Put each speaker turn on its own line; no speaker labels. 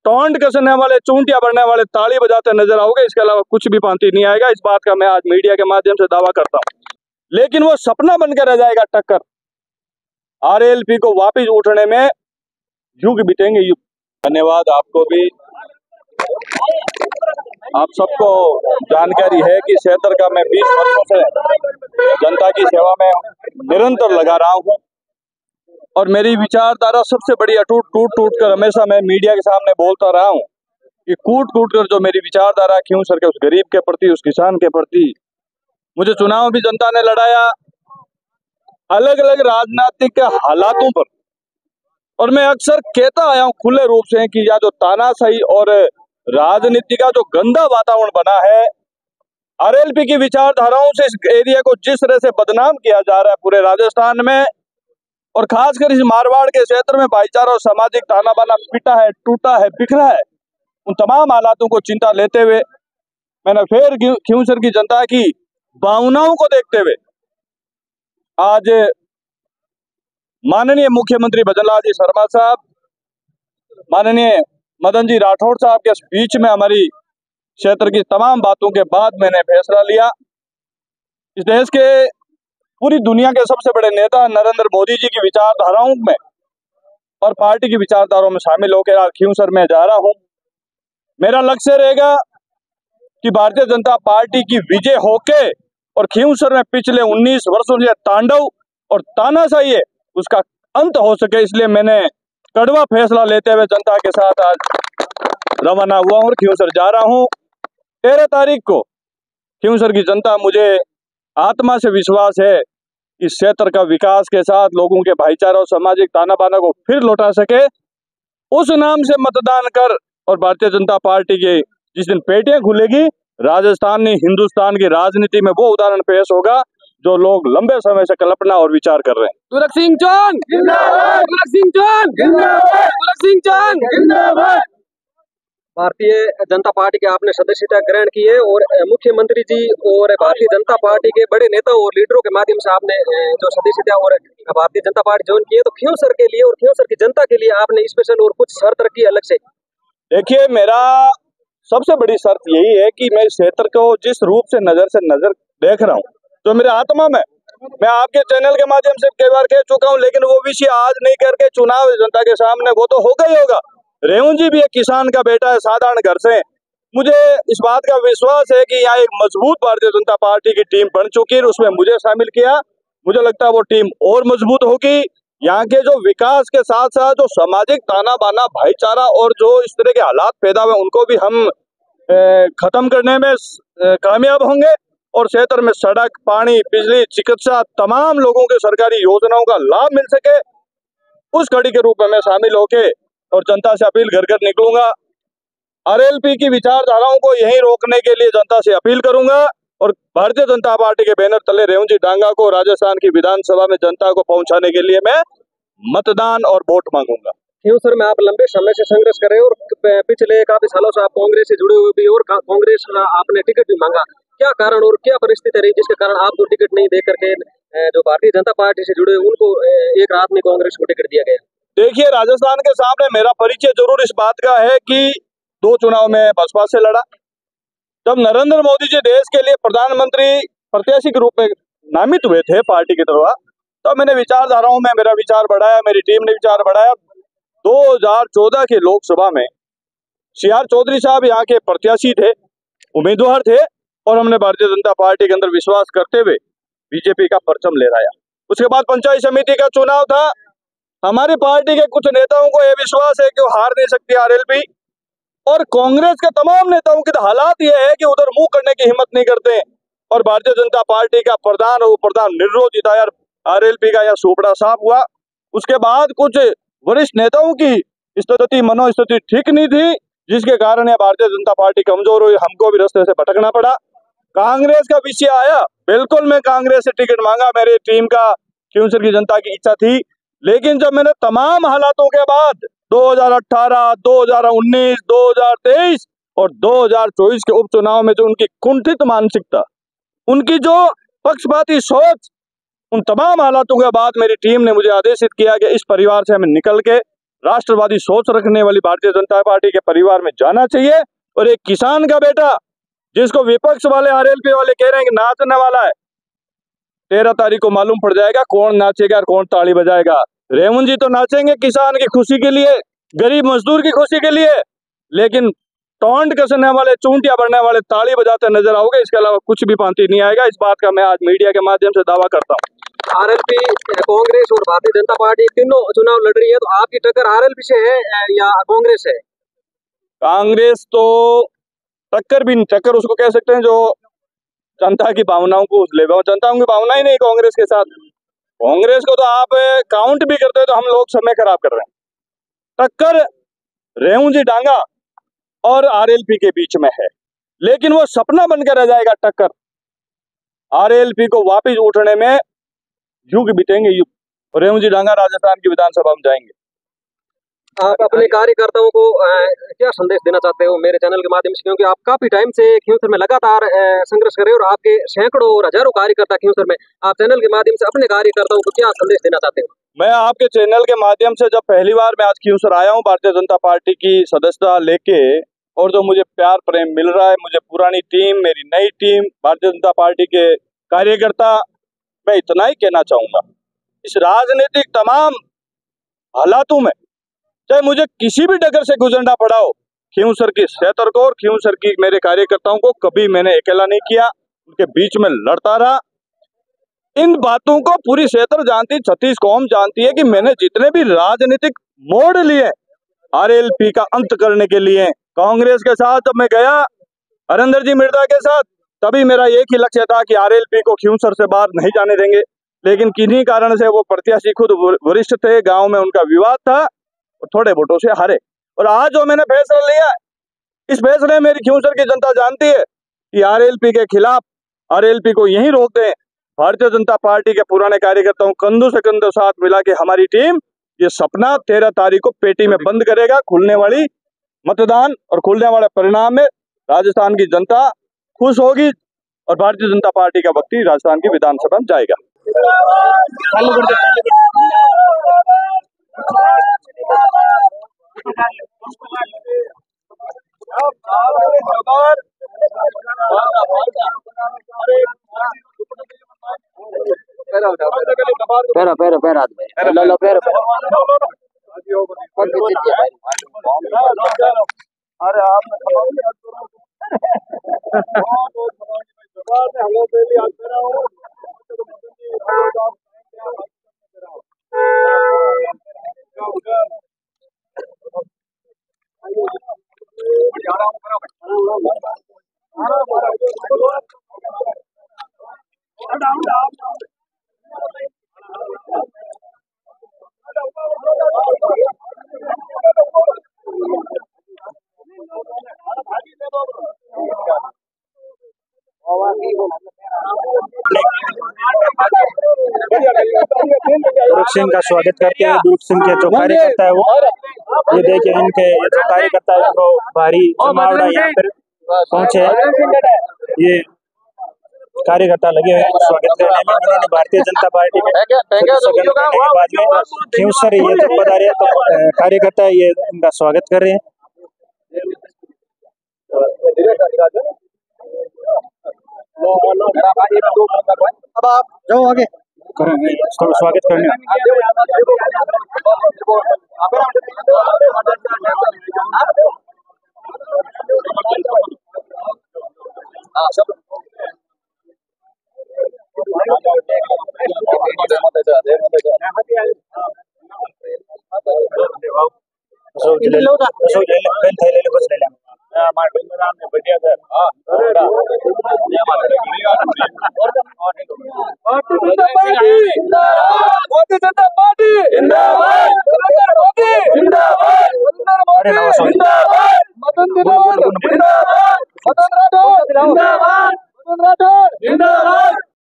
Taunt कसने वाले, चूंटियां भरने वाले ताली बजाते नजर आओगे, इसके अलावा कुछ भी पांति नहीं आएगा। इस बात का मैं आज मीडिया के माध्यम से दावा करता हूं, लेकिन वो सपना बनकर रह जाएगा टक्कर। आरएलपी को वापस उठने में युग बीतेंगे, युग। धन्यवाद आपको भी। आप सबको जानकारी है कि क्षेत्र का मैं 20 वर्षों से जनता की सेवा में निरंतर लगा रहा हूं और मेरी विचारधारा सबसे बड़ी अटूट टूट टूट कर हमेशा मैं मीडिया के सामने बोलता रहा हूं कि कूट कूट कर जो मेरी विचारधारा क्यों सर के उस गरीब के प्रति, उस किसान के प्रति। मुझे चुनाव भी जनता ने लड़ाया अलग अलग राजनीतिक हालातों पर, और मैं अक्सर कहता आया हूं खुले रूप से कि यह जो तानाशाही और राजनीति का जो गंदा वातावरण बना है, आरएलपी की विचारधाराओं से इस एरिया को जिस तरह से बदनाम किया जा रहा है पूरे राजस्थान में, और खासकर इस मारवाड़ के क्षेत्र में भाईचारा और सामाजिक ताना बाना पिटा है, टूटा है, बिखरा है, उन तमाम हालातों को चिंता लेते हुए मैंने फिर खींवसर की जनता की भावनाओं को देखते हुए आज माननीय मुख्यमंत्री भजनलाल जी शर्मा साहब, माननीय मदन जी राठौड़ साहब के बीच में हमारी क्षेत्र की तमाम बातों के बाद मैंने फैसला लिया। इस देश के पूरी दुनिया के सबसे बड़े नेता नरेंद्र मोदी जी की विचारधाराओं में और पार्टी की विचारधाराओं में शामिल होकर आज खींवसर में जा रहा हूं। मेरा लक्ष्य रहेगा कि भारतीय जनता पार्टी की विजय होके और खींवसर में पिछले 19 वर्षों से तांडव और तानाशाही है उसका अंत हो सके, इसलिए मैंने कड़वा फैसला लेते हुए जनता के साथ आज रवाना हुआ और खींवसर जा रहा हूं। 13 तारीख को खींवसर की जनता, मुझे आत्मा से विश्वास है इस क्षेत्र का विकास के साथ लोगों के भाईचारा और सामाजिक ताना बाना को फिर लौटा सके, उस नाम से मतदान कर और भारतीय जनता पार्टी के जिस दिन पेटियां खुलेगी, राजस्थान ने हिंदुस्तान की राजनीति में वो उदाहरण पेश होगा जो लोग लंबे समय से कल्पना और विचार कर रहे हैं।
तुरक सिंह चौहान जिंदाबाद, तुरक सिंह चौहान जिंदाबाद, तुरक सिंह चौहान जिंदाबाद। भारतीय जनता पार्टी के आपने सदस्यता ग्रहण की है और मुख्यमंत्री जी और भारतीय जनता पार्टी के बड़े नेताओं और लीडरों के माध्यम से आपने जो सदस्यता और भारतीय जनता पार्टी ज्वाइन की है, तो खींवसर के लिए और खींवसर की जनता के लिए आपने स्पेशल और कुछ शर्त रखी अलग से?
देखिए, मेरा सबसे बड़ी शर्त यही है कि मैं इस क्षेत्र को जिस रूप से नजर देख रहा हूँ, जो मेरे आत्मा में, मैं आपके चैनल के माध्यम से कई बार कह चुका हूँ, लेकिन वो विषय आज नहीं करके चुनाव जनता के सामने वो तो होगा ही होगा। रेवुन जी भी एक किसान का बेटा है, साधारण घर से। मुझे इस बात का विश्वास है कि यहाँ एक मजबूत भारतीय जनता पार्टी की टीम बन चुकी है, उसमें मुझे शामिल किया। मुझे लगता है वो टीम और मजबूत होगी। यहाँ के जो विकास के साथ साथ जो सामाजिक ताना बाना, भाईचारा और जो इस तरह के हालात पैदा हुए उनको भी हम खत्म करने में कामयाब होंगे, और क्षेत्र में सड़क, पानी, बिजली, चिकित्सा, तमाम लोगों के सरकारी योजनाओं का लाभ मिल सके, उस कड़ी के रूप में मैं शामिल होके और जनता से अपील कर कर निकलूंगा। आरएलपी की विचारधाराओं को यहीं रोकने के लिए जनता से अपील करूंगा और भारतीय जनता पार्टी के बैनर तले रेवुन जी डांगा को राजस्थान की विधानसभा में जनता को पहुंचाने के लिए मैं मतदान और वोट मांगूंगा।
खींवसर में आप लंबे समय से संघर्ष कर रहे हो और पिछले काफी सालों से आप कांग्रेस से जुड़े हुए भी, और कांग्रेस आपने टिकट भी मांगा, क्या कारण और क्या परिस्थिति रही जिसके कारण आपको टिकट नहीं दे करके जो भारतीय जनता पार्टी से जुड़े उनको एक रात में कांग्रेस को टिकट दिया गया?
देखिए, राजस्थान के सामने मेरा परिचय जरूर इस बात का है कि 2 चुनाव में बसपा से लड़ा। जब नरेंद्र मोदी जी देश के लिए प्रधानमंत्री प्रत्याशी के रूप में नामित हुए थे पार्टी की तरफ, तो मैंने विचारधाराओं में मेरा विचार बढ़ाया, मेरी टीम ने विचार बढ़ाया। 2014 के लोकसभा में CR चौधरी साहब यहाँ के प्रत्याशी थे, उम्मीदवार थे, और हमने भारतीय जनता पार्टी के अंदर विश्वास करते हुए बीजेपी का परचम लहराया। उसके बाद पंचायत समिति का चुनाव था। हमारी पार्टी के कुछ नेताओं को यह विश्वास है कि वो हार नहीं सकती आरएलपी, और कांग्रेस के तमाम नेताओं की हालात यह है कि उधर मुंह करने की हिम्मत नहीं करते, और भारतीय जनता पार्टी का प्रधान और प्रधान निर्विरोध जिताया, आरएलपी का यह सुपड़ा साफ हुआ। उसके बाद कुछ वरिष्ठ नेताओं की स्थिति, मनोस्थिति ठीक नहीं थी, जिसके कारण यह भारतीय जनता पार्टी कमजोर हुई, हमको भी रास्ते से भटकना पड़ा। कांग्रेस का विषय आया, बिल्कुल मैं कांग्रेस से टिकट मांगा, मेरी टीम का खींवसर की जनता की इच्छा थी, लेकिन जब मैंने तमाम हालातों के बाद 2018, 2019, 2023 और 2024 के उपचुनाव में जो उनकी कुंठित मानसिकता, उनकी जो पक्षपाती सोच, उन तमाम हालातों के बाद मेरी टीम ने मुझे आदेशित किया कि इस परिवार से हमें निकल के राष्ट्रवादी सोच रखने वाली भारतीय जनता पार्टी के परिवार में जाना चाहिए। और एक किसान का बेटा जिसको विपक्ष वाले आरएलपी वाले कह रहे हैं कि नाचने वाला है, 13 तारीख को मालूम पड़ जाएगा कौन नाचेगा और कौन ताली बजाएगा। रेवंत जी तो नाचेंगे किसान की खुशी के लिए, गरीब मजदूर की खुशी के लिए, लेकिन टोंट कसने वाले, चूंटियां बढ़ने वाले ताली बजाते नजर आओगे, इसके अलावा कुछ भी पांति नहीं आएगा। इस बात का मैं आज मीडिया के माध्यम से दावा करता हूँ।
आरएलपी, कांग्रेस और भारतीय जनता पार्टी तीनों चुनाव लड़ रही है, तो आपकी टक्कर आरएलपी से है या कांग्रेस है?
कांग्रेस तो टक्कर भी नहीं, टक्कर उसको कह सकते हैं जो जनता की भावनाओं को ले, जनता की भावना ही नहीं कांग्रेस के साथ। कांग्रेस को तो आप काउंट भी करते हो तो हम लोग समय खराब कर रहे हैं। टक्कर रेवंत जी डांगा और आरएलपी के बीच में है, लेकिन वो सपना बनकर रह जाएगा टक्कर। आरएलपी को वापस उठने में युग बीतेंगे, युग। रेवंत जी डांगा राजस्थान की विधानसभा में जाएंगे।
आप अपने कार्यकर्ताओं को क्या संदेश देना चाहते हो मेरे चैनल के माध्यम से, क्योंकि आप काफी टाइम से खींवसर में लगातार संघर्ष कर रहे हो और आपके सैकड़ों और हजारों कार्यकर्ता खींवसर में, आप चैनल के माध्यम से अपने कार्यकर्ताओं को क्या संदेश देना चाहते हो?
मैं आपके चैनल के माध्यम से जब पहली बार मैं आज खींवसर आया हूँ भारतीय जनता पार्टी की सदस्यता लेके, और जो मुझे प्यार प्रेम मिल रहा है, मुझे पुरानी टीम, मेरी नई टीम, भारतीय जनता पार्टी के कार्यकर्ता, मैं इतना ही कहना चाहूंगा, इस राजनीतिक तमाम हालातों में चाहे मुझे किसी भी डगर से गुजरना पड़ा हो, खींवसर की सेहतर को और खींवसर की मेरे कार्यकर्ताओं को कभी मैंने अकेला नहीं किया, उनके बीच में लड़ता रहा। इन बातों को पूरी सेहतर जानती, छत्तीस कौम जानती है कि मैंने जितने भी राजनीतिक मोड़ लिए आरएलपी का अंत करने के लिए, कांग्रेस के साथ जब मैं गया हरेंद्र जी मिर्जा के साथ, तभी मेरा एक ही लक्ष्य था कि आरएलपी को खींवसर से बाहर नहीं जाने देंगे, लेकिन किन्हीं कारण से वो प्रत्याशी खुद वरिष्ठ थे, गांव में उनका विवाद था और थोड़े वोटों से हारे। और आज जो मैंने फैसला लिया है, इस फैसले में मेरी खींवसर की जनता जानती है कि आरएलपी के खिलाफ, आरएलपी को यहीं रोक दें। भारतीय जनता पार्टी के पुराने कार्यकर्ताओं कंधों से कंधों साथ मिला के हमारी टीम ये सपना 13 तारीख को पेटी में बंद करेगा। खुलने वाली मतदान और खुलने वाले परिणाम में राजस्थान की जनता खुश होगी और भारतीय जनता पार्टी का व्यक्ति राजस्थान की विधानसभा में जाएगा। अरे
दुर्ग सिंह का स्वागत करते हैं। दुर्ग सिंह के जो कार्यकर्ता है वो, ये देखिए इनके ये जो कार्यकर्ता है वो भारी जमावड़ा यहाँ पर पहुंचे हैं। ये कार्यकर्ता लगे हुए हैं स्वागत करने में। उन्होंने भारतीय जनता पार्टी में के बाद में खींवसर ये जो पधारे तो कार्यकर्ता ये इनका स्वागत कर रहे हैं।
अब आप जाओ आगे
करेंगे स्वागत करने।
जिंदाबाद।